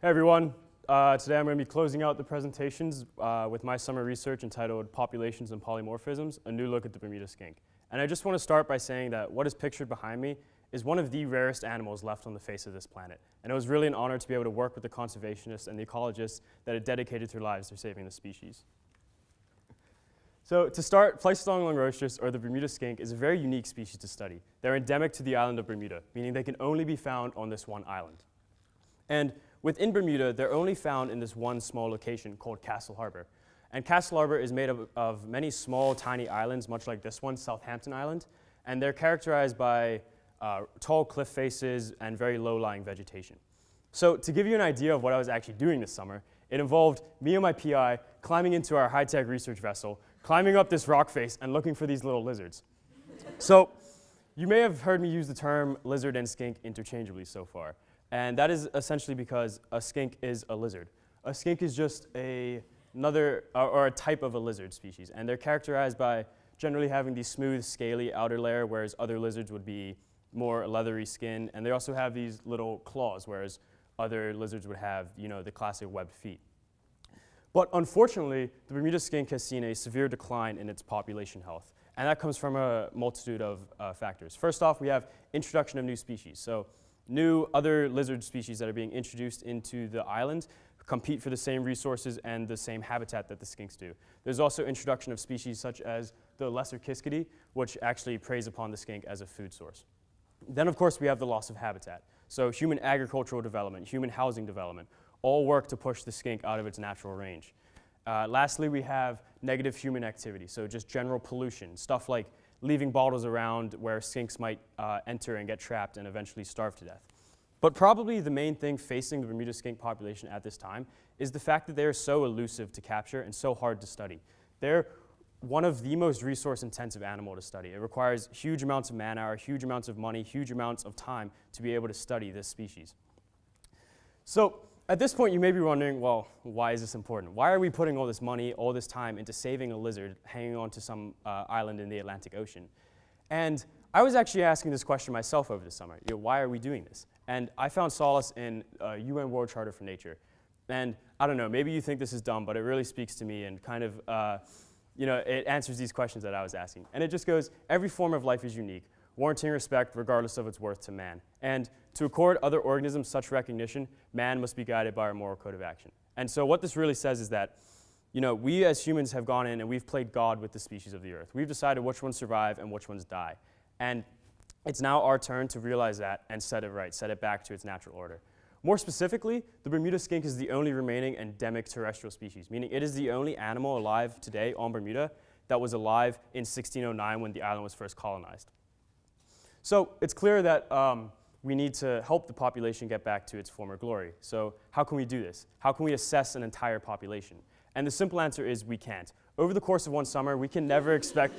Hey everyone, today I'm going to be closing out the presentations with my summer research entitled Populations and Polymorphisms, a new look at the Bermuda skink. And I just want to start by saying that what is pictured behind me is one of the rarest animals left on the face of this planet. And it was really an honor to be able to work with the conservationists and the ecologists that had dedicated their lives to saving the species. So to start, Pleistocene longrostrus, or the Bermuda skink, is a very unique species to study. They're endemic to the island of Bermuda, meaning they can only be found on this one island. And within Bermuda, they're only found in this one small location called Castle Harbor. And Castle Harbor is made of many small, tiny islands, much like this one, Southampton Island. And they're characterized by tall cliff faces and very low-lying vegetation. So to give you an idea of what I was actually doing this summer, it involved me and my PI climbing into our high-tech research vessel, climbing up this rock face, and looking for these little lizards. So you may have heard me use the term lizard and skink interchangeably so far. And that is essentially because a skink is a lizard. A skink is just another or a type of a lizard species. And they're characterized by generally having the smooth, scaly outer layer, whereas other lizards would be more leathery skin. And they also have these little claws, whereas other lizards would have, the classic webbed feet. But unfortunately, the Bermuda skink has seen a severe decline in its population health. And that comes from a multitude of factors. First off, we have introduction of new species. So new other lizard species that are being introduced into the island compete for the same resources and the same habitat that the skinks do. There's also introduction of species such as the lesser kiskadee, which actually preys upon the skink as a food source. Then, of course, we have the loss of habitat. So human agricultural development, human housing development, all work to push the skink out of its natural range. Lastly, we have negative human activity, so just general pollution, stuff like leaving bottles around where skinks might enter and get trapped and eventually starve to death. But probably the main thing facing the Bermuda skink population at this time is the fact that they are so elusive to capture and so hard to study. They're one of the most resource-intensive animals to study. It requires huge amounts of man-hour, huge amounts of money, huge amounts of time to be able to study this species. So at this point, you may be wondering, well, why is this important? Why are we putting all this money, all this time into saving a lizard hanging onto some island in the Atlantic Ocean? And I was actually asking this question myself over the summer. Why are we doing this? And I found solace in UN World Charter for Nature. And I don't know, maybe you think this is dumb, but it really speaks to me and kind of, it answers these questions that I was asking. And it just goes, every form of life is unique, warranting respect regardless of its worth to man. And to accord other organisms such recognition, man must be guided by our moral code of action. And so what this really says is that, we as humans have gone in and we've played God with the species of the earth. We've decided which ones survive and which ones die. And it's now our turn to realize that and set it right, set it back to its natural order. More specifically, the Bermuda skink is the only remaining endemic terrestrial species, meaning it is the only animal alive today on Bermuda that was alive in 1609 when the island was first colonized. So it's clear that we need to help the population get back to its former glory. So how can we do this? How can we assess an entire population? And the simple answer is we can't. Over the course of one summer, we can never expect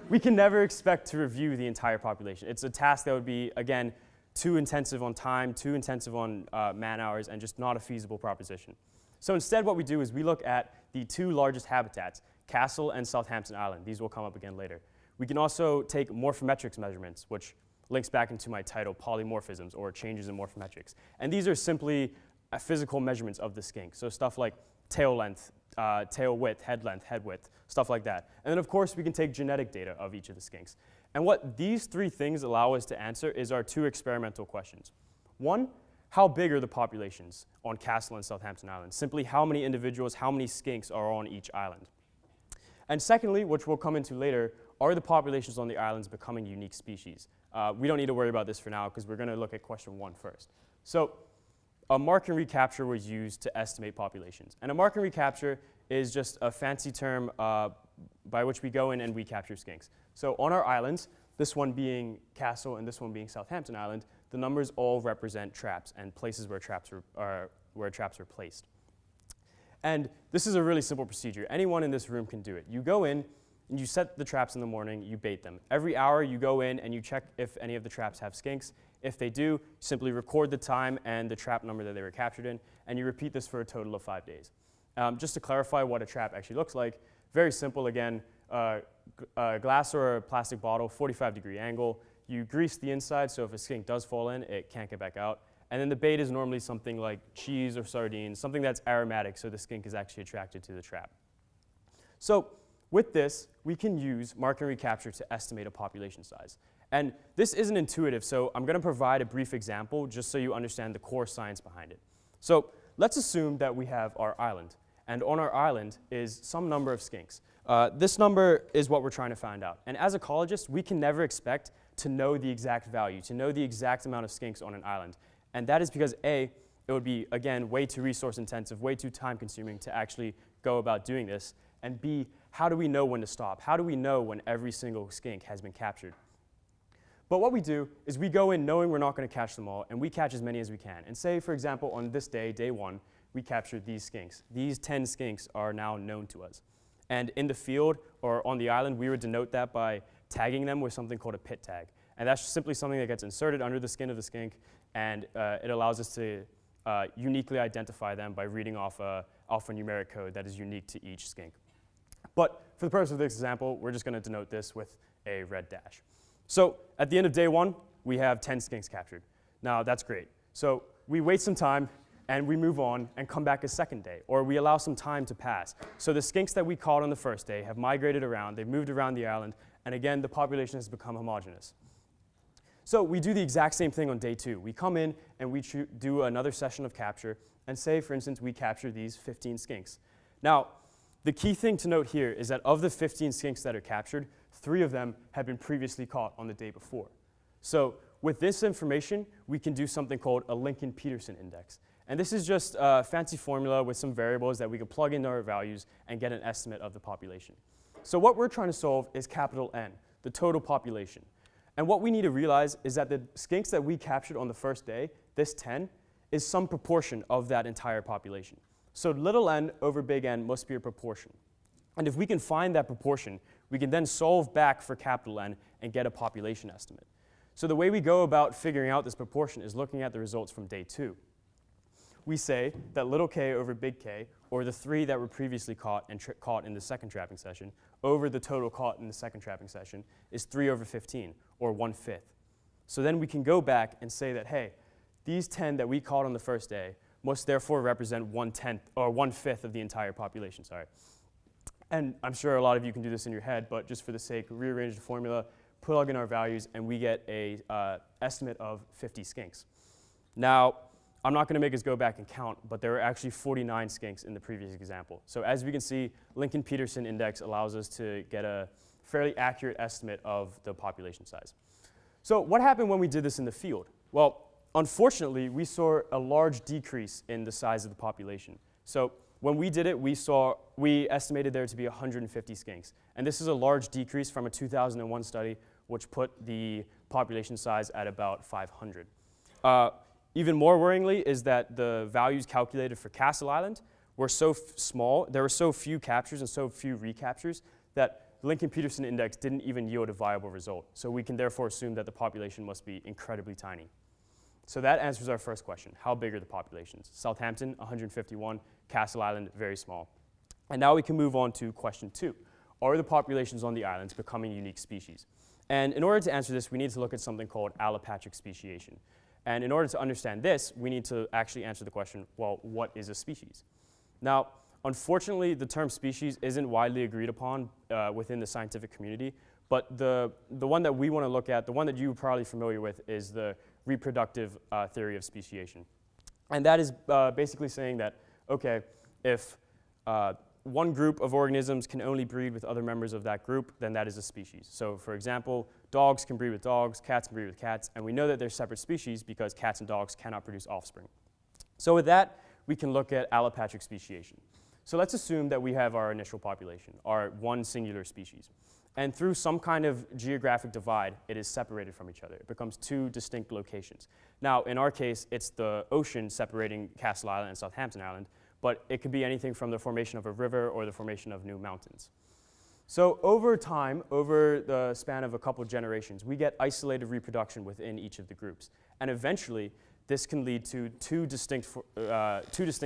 to review the entire population. It's a task that would be, again, too intensive on time, too intensive on man-hours, and just not a feasible proposition. So instead, what we do is we look at the two largest habitats, Castle and Southampton Island. These will come up again later. We can also take morphometrics measurements, which links back into my title, polymorphisms, or changes in morphometrics. And these are simply physical measurements of the skink. So stuff like tail length, tail width, head width, stuff like that. And then, of course, we can take genetic data of each of the skinks. And what these three things allow us to answer is our two experimental questions. One, how big are the populations on Castle and Southampton Island? Simply how many individuals, how many skinks are on each island? And secondly, which we'll come into later, are the populations on the islands becoming unique species? We don't need to worry about this for now because we're going to look at question one first. So a mark and recapture was used to estimate populations. And a mark and recapture is just a fancy term by which we go in and we capture skinks. So on our islands, this one being Castle and this one being Southampton Island, the numbers all represent traps and places where traps are placed. And this is a really simple procedure. Anyone in this room can do it. You go in and you set the traps in the morning, you bait them. Every hour you go in and you check if any of the traps have skinks. If they do, simply record the time and the trap number that they were captured in, and you repeat this for a total of 5 days. Just to clarify what a trap actually looks like, very simple again, a glass or a plastic bottle, 45-degree angle. You grease the inside so if a skink does fall in, it can't get back out. And then the bait is normally something like cheese or sardines, something that's aromatic, so the skink is actually attracted to the trap. So with this, we can use mark and recapture to estimate a population size. And this isn't intuitive, so I'm going to provide a brief example just so you understand the core science behind it. So let's assume that we have our island, and on our island is some number of skinks. This number is what we're trying to find out. And as ecologists, we can never expect to know the exact value, to know the exact amount of skinks on an island. And that is because A, it would be, again, way too resource intensive, way too time consuming to actually go about doing this. And B, how do we know when to stop? How do we know when every single skink has been captured? But what we do is we go in knowing we're not going to catch them all, and we catch as many as we can. And say, for example, on this day, day 1, we captured these skinks. These 10 skinks are now known to us. And in the field or on the island, we would denote that by tagging them with something called a pit tag. And that's simply something that gets inserted under the skin of the skink, and it allows us to uniquely identify them by reading off a alphanumeric code that is unique to each skink. But for the purpose of this example, we're just going to denote this with a red dash. So at the end of day 1, we have 10 skinks captured. Now that's great. So we wait some time and we move on and come back a second day, or we allow some time to pass. So the skinks that we caught on the first day have migrated around, they've moved around the island, and again, the population has become homogeneous. So we do the exact same thing on day 2. We come in and we do another session of capture, and say, for instance, we capture these 15 skinks. Now, the key thing to note here is that of the 15 skinks that are captured, 3 of them had been previously caught on the day before. So with this information, we can do something called a Lincoln-Peterson index. And this is just a fancy formula with some variables that we can plug into our values and get an estimate of the population. So what we're trying to solve is capital N, the total population. And what we need to realize is that the skinks that we captured on the first day, this 10, is some proportion of that entire population. So little n over big N must be a proportion. And if we can find that proportion, we can then solve back for capital N and get a population estimate. So the way we go about figuring out this proportion is looking at the results from day 2. We say that little k over big K, or the 3 that were previously caught and caught in the second trapping session, over the total caught in the second trapping session, is 3 over 15, or 1/5. So then we can go back and say that, hey, these 10 that we caught on the first day must therefore represent 1/10, or 1/5 of the entire population, sorry. And I'm sure a lot of you can do this in your head, but just for the sake, rearrange the formula, plug in our values, and we get a estimate of 50 skinks. Now, I'm not going to make us go back and count, but there were actually 49 skinks in the previous example. So as we can see, Lincoln-Peterson index allows us to get a fairly accurate estimate of the population size. So what happened when we did this in the field? Well, unfortunately, we saw a large decrease in the size of the population. So when we did it, we estimated there to be 150 skinks. And this is a large decrease from a 2001 study, which put the population size at about 500. Even more worryingly is that the values calculated for Castle Island were so small, there were so few captures and so few recaptures that the Lincoln-Peterson index didn't even yield a viable result. So we can therefore assume that the population must be incredibly tiny. So that answers our first question. How big are the populations? Southampton, 151. Castle Island, very small. And now we can move on to question 2. Are the populations on the islands becoming unique species? And in order to answer this, we need to look at something called allopatric speciation. And in order to understand this, we need to actually answer the question, well, what is a species? Now, unfortunately, the term species isn't widely agreed upon within the scientific community, but the one that we want to look at, the one that you're probably familiar with, is the reproductive theory of speciation. And that is basically saying that, okay, if one group of organisms can only breed with other members of that group, then that is a species. So for example, dogs can breed with dogs, cats can breed with cats, and we know that they're separate species because cats and dogs cannot produce offspring. So with that, we can look at allopatric speciation. So let's assume that we have our initial population, our one singular species. And through some kind of geographic divide, it is separated from each other. It becomes 2 distinct locations. Now, in our case, it's the ocean separating Castle Island and Southampton Island, but it could be anything from the formation of a river or the formation of new mountains. So over time, over the span of a couple of generations, we get isolated reproduction within each of the groups. And eventually, this can lead to two distinct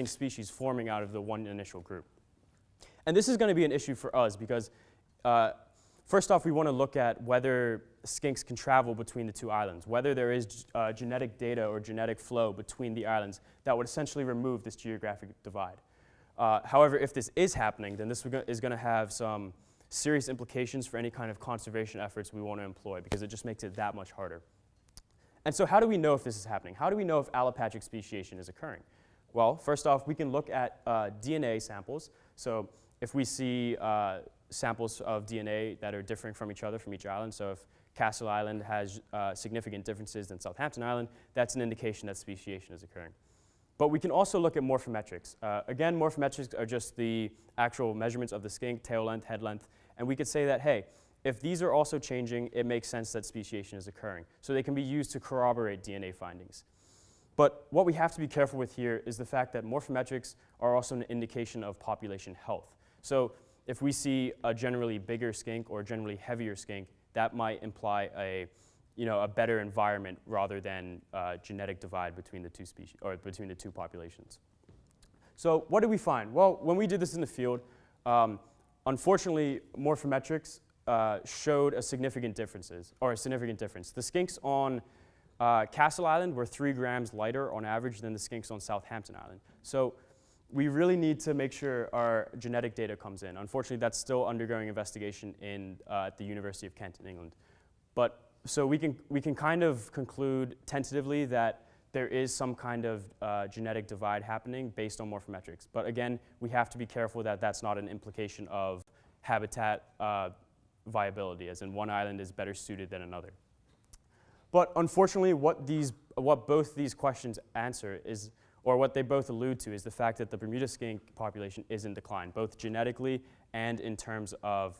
species forming out of the one initial group. And this is going to be an issue for us because First off, we want to look at whether skinks can travel between the two islands, whether there is genetic data or genetic flow between the islands that would essentially remove this geographic divide. However, if this is happening, then this is going to have some serious implications for any kind of conservation efforts we want to employ, because it just makes it that much harder. And so how do we know if this is happening? How do we know if allopatric speciation is occurring? Well, first off, we can look at DNA samples. So if we see samples of DNA that are differing from each other from each island, so if Castle Island has significant differences than Southampton Island, that's an indication that speciation is occurring. But we can also look at morphometrics. Again, morphometrics are just the actual measurements of the skink, tail length, head length, and we could say that, hey, if these are also changing, it makes sense that speciation is occurring. So they can be used to corroborate DNA findings. But what we have to be careful with here is the fact that morphometrics are also an indication of population health. So if we see a generally bigger skink or generally heavier skink, that might imply a better environment rather than genetic divide between the two species or between the two populations. So what did we find? Well, when we did this in the field, unfortunately, morphometrics showed a significant difference. The skinks on Castle Island were 3 grams lighter on average than the skinks on Southampton Island. So we really need to make sure our genetic data comes in. Unfortunately, that's still undergoing investigation at the University of Kent in England. But so we can kind of conclude tentatively that there is some kind of genetic divide happening based on morphometrics. But again, we have to be careful that that's not an implication of habitat viability, as in one island is better suited than another. But unfortunately, what both these questions answer is, or what they both allude to, is the fact that the Bermuda skink population is in decline, both genetically and in terms of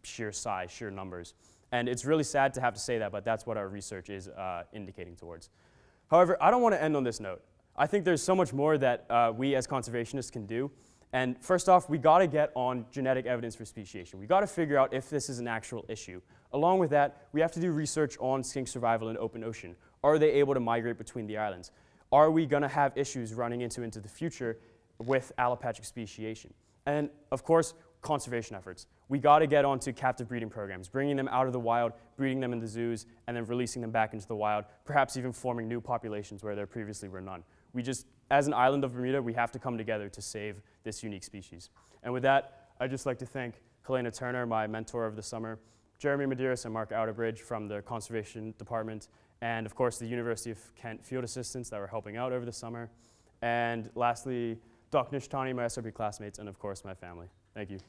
sheer size, sheer numbers. And it's really sad to have to say that, but that's what our research is indicating towards. However, I don't want to end on this note. I think there's so much more that we as conservationists can do. And first off, we got to get on genetic evidence for speciation. We got to figure out if this is an actual issue. Along with that, we have to do research on skink survival in open ocean. Are they able to migrate between the islands? Are we going to have issues running into the future with allopatric speciation? And of course, conservation efforts. We got to get onto captive breeding programs, bringing them out of the wild, breeding them in the zoos, and then releasing them back into the wild, perhaps even forming new populations where there previously were none. As an island of Bermuda, we have to come together to save this unique species. And with that, I'd just like to thank Helena Turner, my mentor of the summer, Jeremy Medeiros and Mark Outerbridge from the Conservation Department, and of course the University of Kent field assistants that were helping out over the summer. And lastly, Dr. Nishtani, my SRB classmates, and of course my family. Thank you.